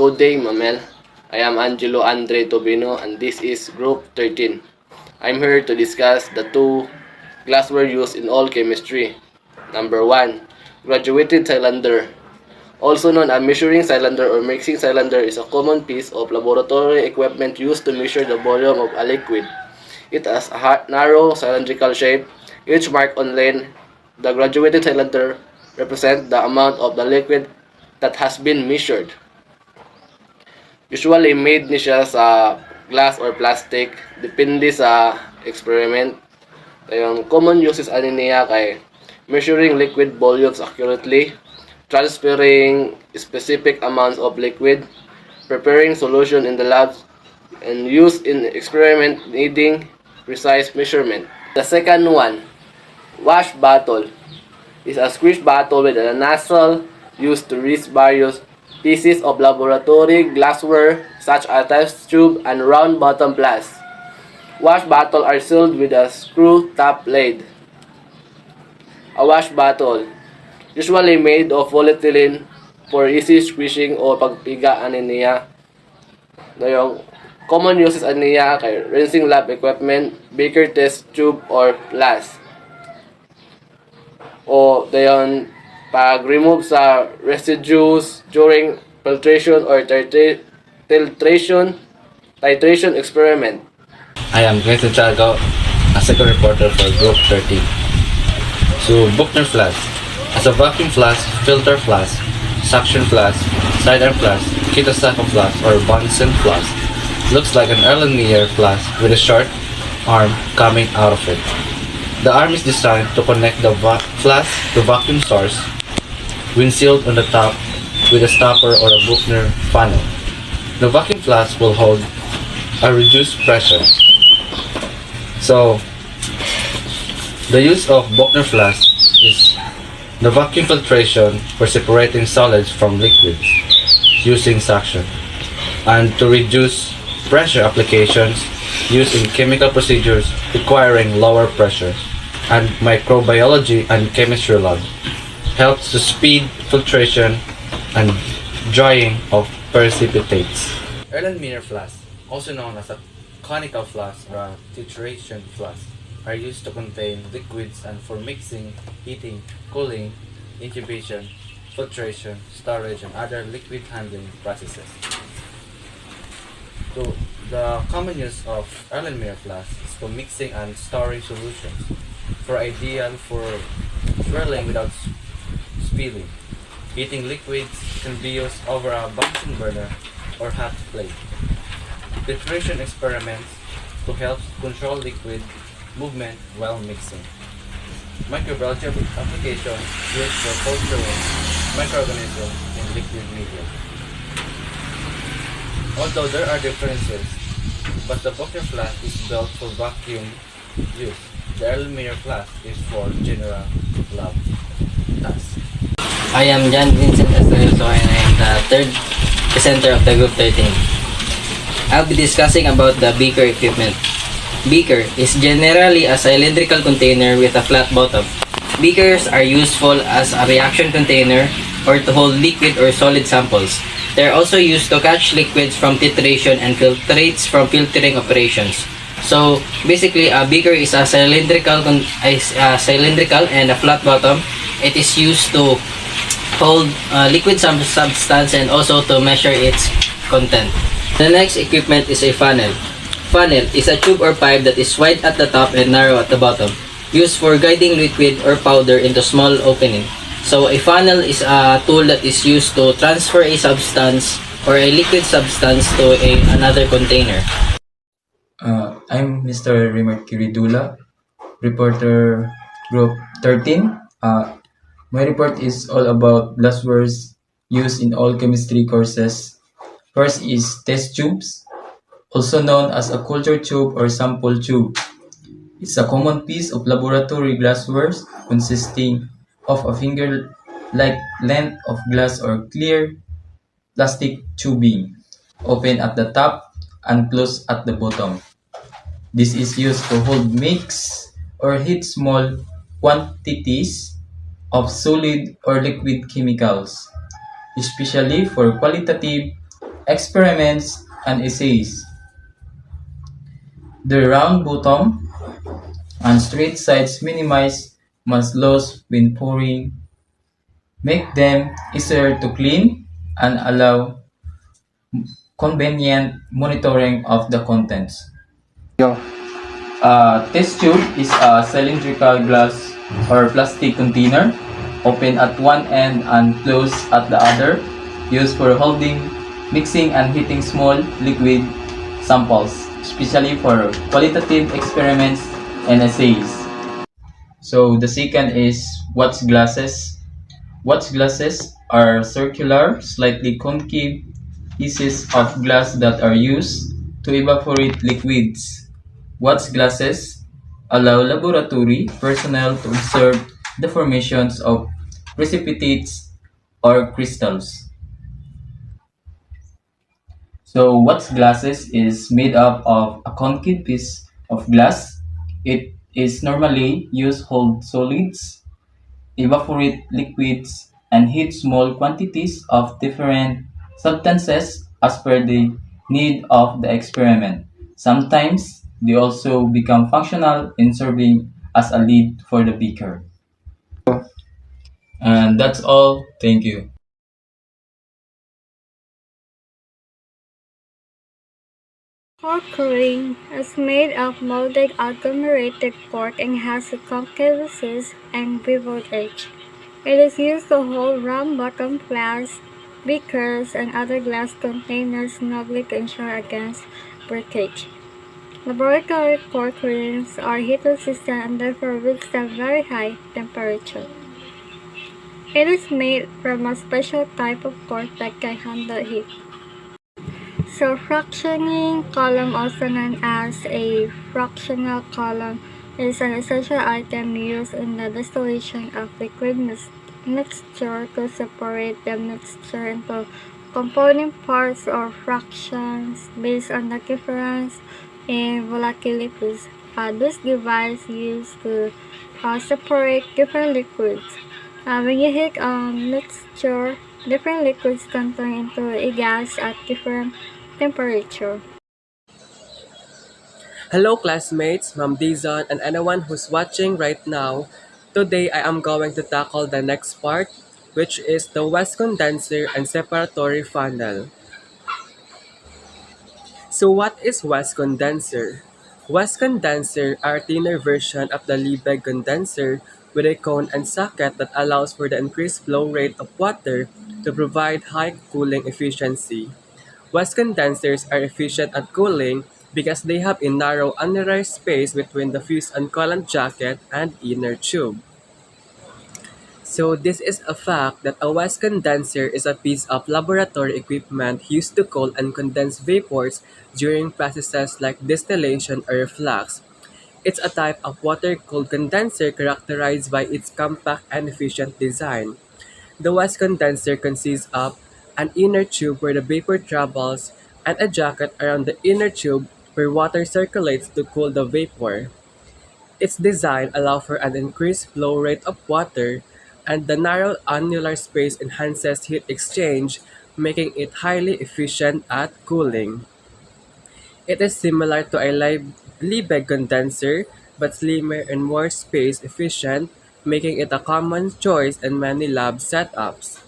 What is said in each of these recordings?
Good day, Mamel. I am Angelo Andre Tobino and this is Group 13. I'm here to discuss the two glassware used in all chemistry. Number 1. Graduated cylinder. Also known as measuring cylinder or mixing cylinder is a common piece of laboratory equipment used to measure the volume of a liquid. It has a narrow cylindrical shape, each mark on length. The graduated cylinder represents the amount of the liquid that has been measured. Usually made ni siya sa glass or plastic, depende sa experiment. Yung common uses ani niya kay measuring liquid volumes accurately, transferring specific amounts of liquid, preparing solution in the lab, and used in experiment needing precise measurement. The second one, wash bottle, is a squish bottle with a nozzle used to reach various pieces of laboratory glassware such as test tube and round bottom glass. Wash bottles are sealed with a screw top lid. A wash bottle, usually made of polyethylene for easy squishing o pagpiga ani niya. Yung common uses ani niya kay rinsing lab equipment, beaker test tube or glass. O dayon pag-remove sa residues during filtration or titration experiment. I am Greg Santiago, a second reporter for Group 13. So, Buchner flask. As a vacuum flask, filter flask, suction flask, sidearm flask, Kitasafa flask, or Bunsen flask, looks like an Erlenmeyer flask with a short arm coming out of it. The arm is designed to connect the flask to vacuum source when sealed on the top with a stopper or a Buchner funnel. The vacuum flask will hold a reduced pressure. So, the use of Buchner flask is the vacuum filtration for separating solids from liquids using suction, and to reduce pressure applications used in chemical procedures requiring lower pressures, and microbiology and chemistry lab helps to speed filtration and drying of precipitates. Erlenmeyer flask, also known as a conical flask or a titration flask, are used to contain liquids and for mixing, heating, cooling, incubation, filtration, storage, and other liquid handling processes. So, the common use of Erlenmeyer flask is for mixing and storing solutions, for ideal for swirling without spilling. Heating liquids can be used over a Bunsen burner or hot plate. Filtration experiments to help control liquid movement while mixing. Microbiology applications used for culturing microorganisms in liquid media. Although there are differences, but the Buchner flask is built for vacuum use. The Erlenmeyer flask is for general lab tasks. I am John Vincent Estrello and I am the third presenter of the Group 13. I'll be discussing about the beaker equipment. Beaker is generally a cylindrical container with a flat bottom. Beakers are useful as a reaction container or to hold liquid or solid samples. They are also used to catch liquids from titration and filtrates from filtering operations. So basically, a beaker is a cylindrical and a flat bottom. It is used to hold liquid substance and also to measure its content. The next equipment is a funnel. Funnel is a tube or pipe that is wide at the top and narrow at the bottom, used for guiding liquid or powder into small opening. So a funnel is a tool that is used to transfer a substance or a liquid substance to another container. I'm Mr. Raymond Kiridula, reporter Group 13. My report is all about glasswares used in all chemistry courses. First is test tubes, also known as a culture tube or sample tube. It's a common piece of laboratory glassware consisting of a finger-like length of glass or clear plastic tubing, open at the top and closed at the bottom. This is used to hold, mix, or heat small quantities of solid or liquid chemicals, especially for qualitative experiments, and essays. The round bottom and straight sides minimize mass loss when pouring, make them easier to clean, and allow convenient monitoring of the contents. A test tube is a cylindrical glass or plastic container, open at one end and closed at the other, used for holding, mixing, and heating small liquid samples, especially for qualitative experiments and essays. So the second is Watts glasses. Watts glasses are circular, slightly concave pieces of glass that are used to evaporate liquids. Watts glasses allow laboratory personnel to observe the formations of precipitates or crystals. So Watts glasses is made up of a concave piece of glass. It is normally used to hold solids, evaporate liquids, and heat small quantities of different substances as per the need of the experiment. Sometimes they also become functional in serving as a lid for the beaker. And that's all. Thank you. Cork ring is made of molded agglomerated cork and has a concave base and beveled edge. It is used to hold round-bottomed flasks, beakers, and other glass containers snugly to ensure against breakage. Laboratory cork rings are heat-resistant and therefore withstand very high temperature. It is made from a special type of cork that can handle heat. So fractioning column, also known as a fractional column, is an essential item used in the distillation of liquid mixture to separate the mixture into component parts or fractions based on the difference in volatilities. This device used to separate different liquids. When you heat a mixture, different liquids can turn into a gas at different temperature. Hello classmates, Ma'am Dizon, and anyone who's watching right now. Today I am going to tackle the next part, which is the West condenser and separatory funnel. So what is West condenser? West condenser are a thinner version of the Liebig condenser with a cone and socket that allows for the increased flow rate of water to provide high cooling efficiency. West condensers are efficient at cooling because they have a narrow annualized space between the fused and coolant jacket and inner tube. So this is a fact that a West condenser is a piece of laboratory equipment used to cool and condense vapors during processes like distillation or flux. It's a type of water-cooled condenser characterized by its compact and efficient design. The West condenser consists of an inner tube where the vapor travels and a jacket around the inner tube where water circulates to cool the vapor. Its design allows for an increased flow rate of water, and the narrow annular space enhances heat exchange, making it highly efficient at cooling. It is similar to a Liebig condenser, but slimmer and more space efficient, making it a common choice in many lab setups.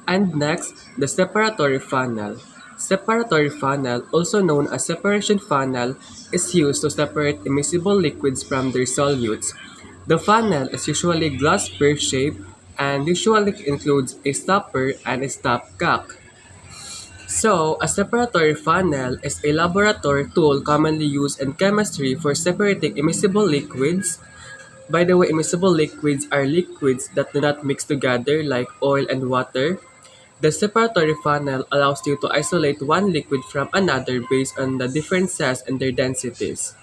And next, the separatory funnel. Separatory funnel, also known as separation funnel, is used to separate immiscible liquids from their solutes. The funnel is usually glass pear shaped and usually includes a stopper and a stopcock. So, a separatory funnel is a laboratory tool commonly used in chemistry for separating immiscible liquids. By the way, immiscible liquids are liquids that do not mix together like oil and water. The separatory funnel allows you to isolate one liquid from another based on the differences in their densities.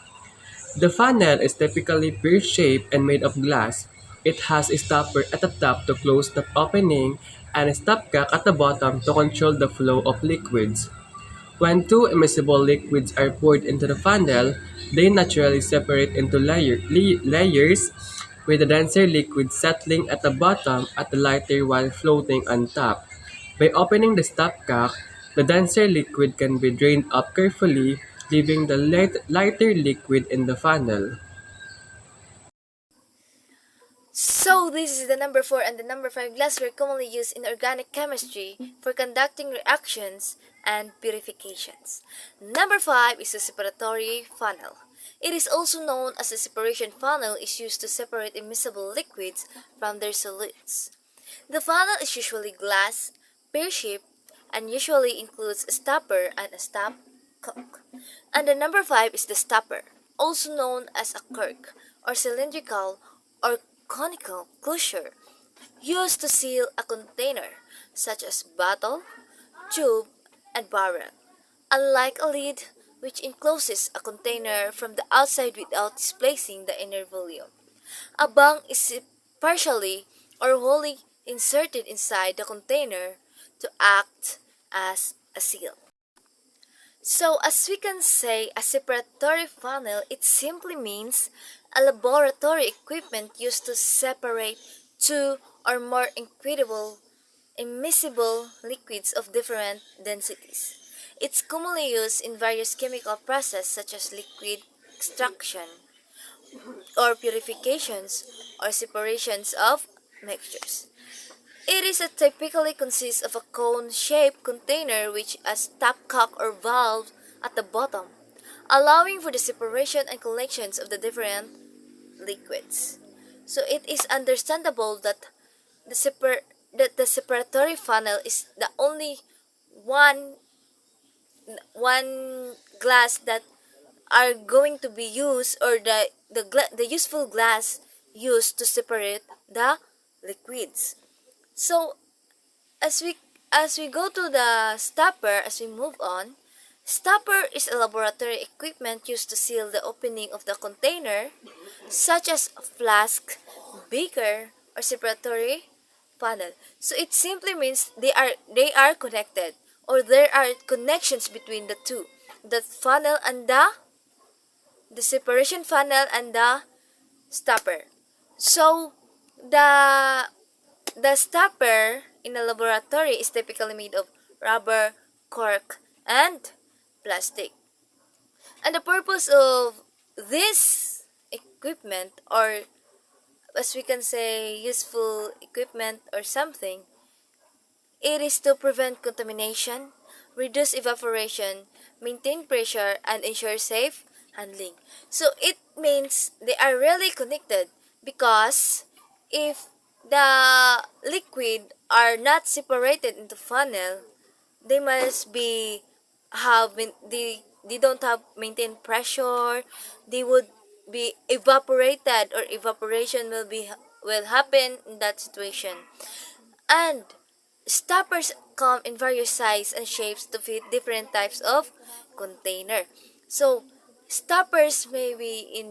The funnel is typically pear-shaped and made of glass. It has a stopper at the top to close the opening and a stopcock at the bottom to control the flow of liquids. When two immiscible liquids are poured into the funnel, they naturally separate into layers, with the denser liquid settling at the bottom and the lighter one floating on top. By opening the stopcock, the denser liquid can be drained up carefully, leaving the lighter liquid in the funnel. So this is the number 4 and the number 5 glassware commonly used in organic chemistry for conducting reactions and purifications. Number 5 is a separatory funnel. It is also known as a separation funnel is used to separate immiscible liquids from their solutes. The funnel is usually glass, pear-shaped, and usually includes a stopper and a stopcock. And the number 5 is the stopper, also known as a cork, or cylindrical or conical closure, used to seal a container, such as bottle, tube, and barrel. Unlike a lid, which encloses a container from the outside without displacing the inner volume. A bung is partially or wholly inserted inside the container to act as a seal. So, as we can say, a separatory funnel, it simply means a laboratory equipment used to separate two or more immiscible liquids of different densities. It's commonly used in various chemical processes such as liquid extraction or purifications or separations of mixtures. It is a typically consists of a cone-shaped container which has stopcock or valve at the bottom, allowing for the separation and collections of the different liquids. So it is understandable that the separatory funnel is the only one one glass that are going to be used, or the useful glass used to separate the liquids. So as we go to the stopper, as we move on, stopper is a laboratory equipment used to seal the opening of the container, such as a flask, beaker, or separatory funnel. So it simply means they are connected, or there are connections between the two, the funnel and the separation funnel and the stopper. So the the stopper in a laboratory is typically made of rubber, cork, and plastic. And the purpose of this equipment, or as we can say, useful equipment or something, it is to prevent contamination, reduce evaporation, maintain pressure, and ensure safe handling. So it means they are really connected, because if the liquid are not separated into funnel, they must be they don't have maintained pressure. They would be evaporated, or evaporation will happen in that situation. And stoppers come in various sizes and shapes to fit different types of container. So stoppers may be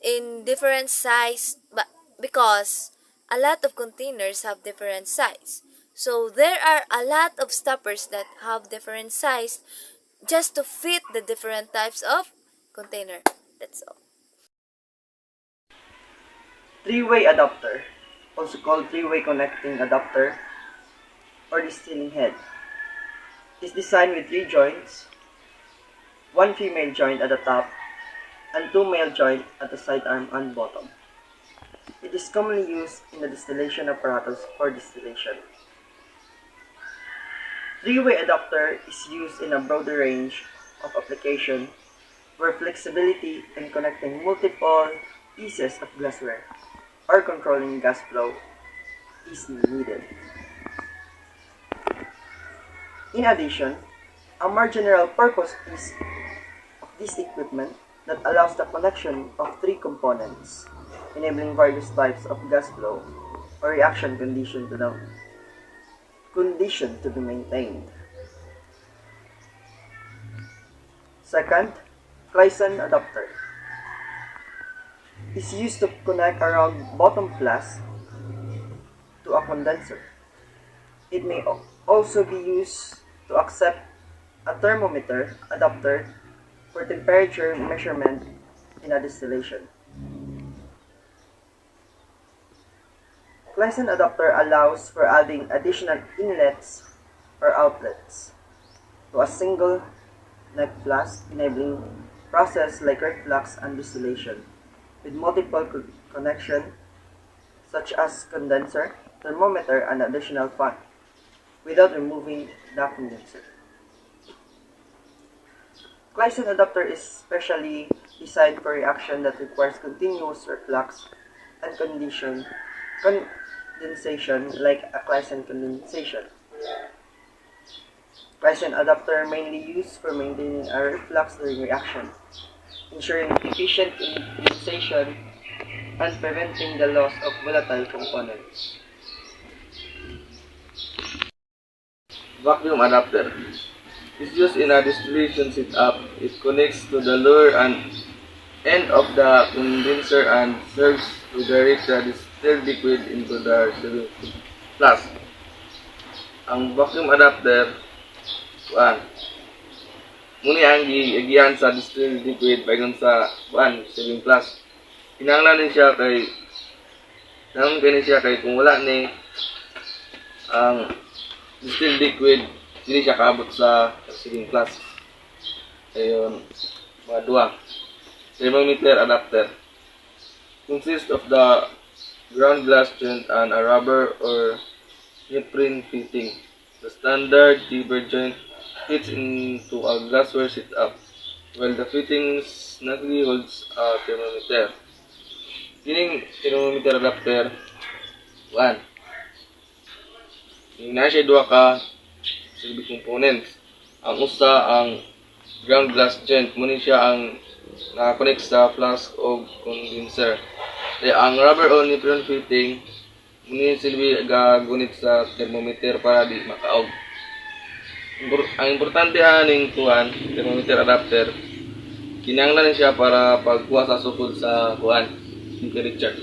in different size, but because a lot of containers have different size. So there are a lot of stoppers that have different size just to fit the different types of container. That's all. Three-way adapter, also called three-way connecting adapter or distilling head, is designed with three joints, one female joint at the top and two male joints at the sidearm and bottom. It is commonly used in the distillation apparatus for distillation. Three-way adapter is used in a broader range of application where flexibility in connecting multiple pieces of glassware or controlling gas flow is needed. In addition, a more general purpose is of this equipment that allows the connection of three components, enabling various types of gas flow or reaction condition to be maintained. Second, Claisen adapter is used to connect a round bottom flask to a condenser. It may also be used to accept a thermometer adapter for temperature measurement in a distillation. Glycine adapter allows for adding additional inlets or outlets to a single neck flask, enabling process like reflux and distillation with multiple connection such as condenser, thermometer, and additional fan without removing the condenser. Glycine adapter is specially designed for reaction that requires continuous reflux and condensation like a glycine condensation. Glycine adapter mainly used for maintaining a reflux during reaction, ensuring efficient condensation and preventing the loss of volatile components. Vacuum adapter is used in a distillation setup. It connects to the lower and end of the condenser and serves to direct the distilled liquid into the serving flask. Ang vacuum adapter, muna ang giagian sa distilled liquid bagon sa serving flask. Kinahanglan siya kay kung wala ni ang distilled liquid, hindi siya kaabot sa serving flask. Ayun, mga duwa. Thermometer adapter consists of the ground glass joint and a rubber or neoprene fitting. The standard zipper joint fits into a glassware setup, while the fitting snugly holds a thermometer. Kining thermometer adapter, yung nasa duha ka silbi components. Ang usa ang ground glass joint, muna siya ang nakakonect sa flask o condenser. Ang rubber o neoprene fitting, muna silbi gagunit sa thermometer para di makaog. Ang importante aning thermometer adapter, kinahanglan siya para pagkuha sa sukod sa temperature.